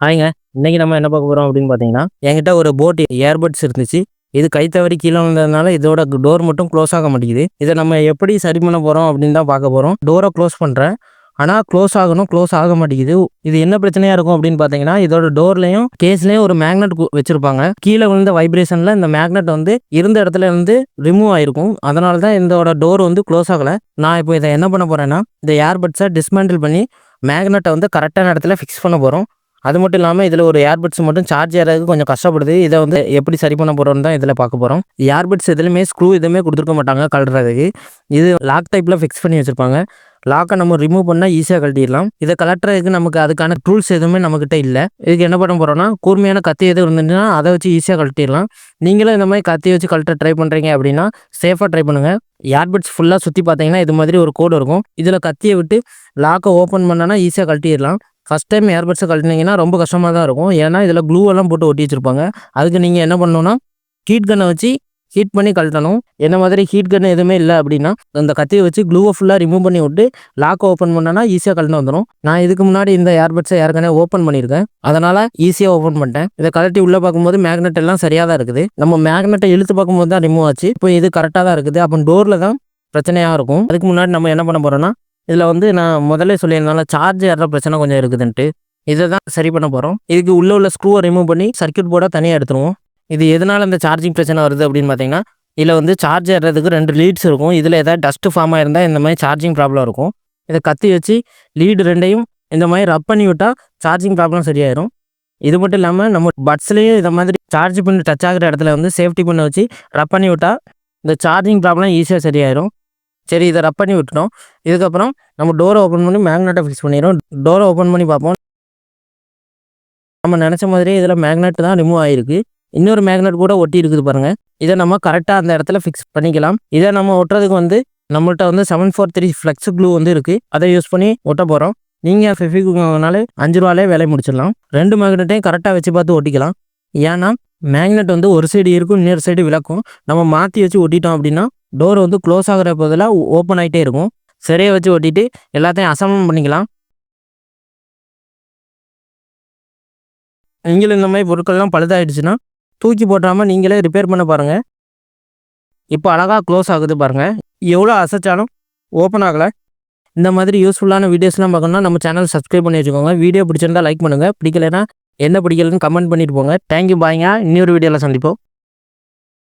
ஹாய்ங்க. இன்னைக்கு நம்ம என்ன பார்க்க போறோம் அப்படின்னு பார்த்தீங்கன்னா, என்கிட்ட ஒரு போட் ஏர்பட்ஸ் இருந்துச்சு. இது கை தவறி கீழ விழுந்ததுனால இதோட டோர் மட்டும் க்ளோஸ் ஆக மாட்டேங்குது. இத நம்ம எப்படி சரி பண்ண போறோம் அப்படின்னு தான் பார்க்க போறோம். டோர க்ளோஸ் பண்றேன். ஆனா க்ளோஸ் ஆகணும். க்ளோஸ் ஆக மாட்டேங்குது. இது என்ன பிரச்சனையா இருக்கும் அப்படின்னு பார்த்தீங்கன்னா, இதோட டோர்லயும், கேஸ்லயும் ஒரு மேக்னெட் வச்சிருப்பாங்க. கீழ விழுந்த வைப்ரேஷன்ல இந்த மேக்னெட் வந்து இருந்த இடத்துல இருந்து ரிமூவ் ஆயிருக்கும். அதனால தான் இதோட டோர் வந்து க்ளோஸ் ஆகல. நான் இப்போ இத என்ன பண்ண போறேன்னா, இந்த ஏர்பட்ஸ டிஸ்மேண்டில் பண்ணி மேக்னெட்ட வந்து கரெக்ட்டான இடத்துல ஃபிக்ஸ் பண்ண போறோம். அது மட்டும் இல்லாம இதில ஒரு ஏர்பட்ஸ் மட்டும் சார்ஜ் ஏறதுக்கு கொஞ்சம் கஷ்டப்படுது. இத வந்து எப்படி சரி பண்ண போறோம்னு தான் இதில பார்க்க போறோம். ஏர்பட்ஸ் எதுலயுமே ஸ்க்ரூ எதுவுமே குடுத்துருக்க மாட்டாங்க கழட்டுறதுக்கு. இது லாக் டைப்ல ஃபிக்ஸ் பண்ணி வச்சிருப்பாங்க. லாக்க நம்ம ரிமூவ் பண்ணா ஈஸியா கழட்டிடலாம். இத கழட்டுறதுக்கு நமக்கு அதுக்கான டூல்ஸ் எதுவுமே நம்மகிட்ட இல்ல. இதுக்கு என்ன பண்ண போறோம்னா, கூர்மையான கத்தி எதுவும் இருந்துச்சுன்னா அத வச்சு ஈஸியா கழட்டிடலாம். நீங்களும் இந்த மாரி கத்தி வச்சு கழட்ட ட்ரை பண்றீங்க அப்படின்னா, சேஃபா ட்ரை பண்ணுங்க. ஏர்பட்ஸ் ஃபுல்லா சுத்தி பார்த்தீங்கன்னா, இது மாதிரி ஒரு கோடு இருக்கும். இதில கத்திய விட்டு லாக்க ஓப்பன் பண்ணோம்னா ஈஸியா கழட்டிடலாம். ஃபர்ஸ்ட் டைம் ஏர்பட்ஸ கழட்டுனீங்கன்னா ரொம்ப கஷ்டமா தான் இருக்கும். ஏன்னா, இதில க்ளூ எல்லாம் போட்டு ஒட்டி வச்சிருப்பாங்க. அதுக்கு நீங்க என்ன பண்ணணும்னா, ஹீட் கன்ன வச்சு ஹீட் பண்ணி கழட்டணும். என்ன மாதிரி ஹீட் கன் எதுவுமே இல்ல அப்படின்னா, அந்த கத்திய வச்சு க்ளூவ ஃபுல்லா ரிமூவ் பண்ணி விட்டு லாக்க ஓப்பன் பண்ணோம்னா ஈஸியா கழண்டு வந்துரும். நான் இதுக்கு முன்னாடி இந்த ஏர்பட்ஸ ஏற்கனவே ஓப்பன் பண்ணியிருக்கேன். அதனால ஈஸியா ஓப்பன் பண்ணிட்டேன். இத கழட்டி உள்ள பார்க்கும்போது மேக்னெட் எல்லாம் சரியா தான் இருக்குது. நம்ம மேக்னெட்ட இழுத்து பார்க்கும்போது தான் ரிமூவ் ஆச்சு. இப்போ இது கரெக்ட்டா தான் இருக்குது. அப்போ டோர்ல தான் பிரச்சனையா இருக்கும். அதுக்கு முன்னாடி நம்ம என்ன பண்ண போறோம்னா, இதில வந்து நான் முதல்லே சொல்லியிருந்தேன்ல சார்ஜ் ஏர்ற பிரச்சனை கொஞ்சம் இருக்குதுன்ட்டு. இத தான் சரி பண்ண போறோம். இதுக்கு உள்ள ஸ்க்ரூவ ரிமூவ் பண்ணி சர்க்யூட் போர்ட தனியா எடுத்துருவோம். இது எதனால இந்த சார்ஜிங் பிரச்சனை வருது அப்படின்னு பார்த்தீங்கன்னா, இதில வந்து சார்ஜ் ஏர்றதுக்கு 2 லீட்ஸ் இருக்கும். இதில ஏதாவது டஸ்ட் ஃபார்ம் ஆயிருந்தா இந்த மாரி சார்ஜிங் ப்ராப்ளம் இருக்கும். இத கத்தி வச்சு லீடு 2யும் இந்த மாரி ரப் பண்ணி விட்டா சார்ஜிங் ப்ராப்ளம் சரியாயிரும். இது மட்டும் இல்லாம நம்ம பட்ஸ்லயும் இந்த மாதிரி சார்ஜ் பின் டச் ஆகுற இடத்துல வந்து சேஃப்டி பின்ன வச்சு ரப் பண்ணி விட்டா இந்த சார்ஜிங் ப்ராப்ளம் ஈஸியா சரியாயிரும். சரி, இத ரப் பண்ணி விட்டுட்டோம். இதுக்கப்புறம் நம்ம டோர ஓப்பன் பண்ணி மேக்னெட்ட ஃபிக்ஸ் பண்ணிருவோம். டோர ஓப்பன் பண்ணி பார்ப்போம். நம்ம நெனச்ச மாதிரியே இதில மேக்னெட் தான் ரிமூவ் ஆயிருக்கு. இன்னொரு மேக்னெட் கூட ஒட்டி இருக்குது பாருங்க. இத நம்ம கரெக்ட்டா அந்த இடத்துல ஃபிக்ஸ் பண்ணிக்கலாம். இத நம்ம ஒட்டுறதுக்கு வந்து நம்மள்ட்ட வந்து 743 ஃப்ளெக்ஸ் க்ளூ வந்து இருக்கு. அத யூஸ் பண்ணி ஒட்ட போறோம். நீங்க ஃபெவிக்விக் வாங்குனாலே ரூ. 5லயே வேலைய முடிச்சிடலாம். 2 மேக்னெட்டையும் கரெக்ட்டா வச்சு பார்த்து ஒட்டிக்கலாம். ஏன்னா, மேக்னெட் வந்து ஒரு சைடு இருக்கும், இன்னொரு சைடு விலக்கும். நம்ம மாத்தி வச்சு ஒட்டிட்டோம் அப்படின்னா, டோர் வந்து க்ளோஸ் ஆகுற பதிலா ஓப்பன் ஆயிட்டே இருக்கும். சரியா வச்சு ஒட்டிட்டு எல்லாத்தையும் அசெம்பிள் பண்ணிக்கலாம். நீங்களும் இந்த மாரி பொருட்கள்லாம் பழுதாயிடுச்சுன்னா, தூக்கி போட்றாம நீங்களே ரிப்பேர் பண்ண பாருங்க. இப்போ அழகா க்ளோஸ் ஆகுது பாருங்க. எவ்வளோ அசைச்சாலும் ஓப்பன் ஆகல. இந்த மாதிரி யூஸ்ஃபுல்லான வீடியோஸ்லாம் பார்க்கணும்னா நம்ம சேனல் சப்ஸ்கிரைப் பண்ணி வச்சுக்கோங்க. வீடியோ பிடிச்சிருந்தா லைக் பண்ணுங்க. பிடிக்கலைன்னா என்ன பிடிக்கலன்னு கமெண்ட் பண்ணிட்டு போங்க. தேங்க் யூ, பாய்ங்க. இன்னொரு வீடியோல சந்திப்போம்.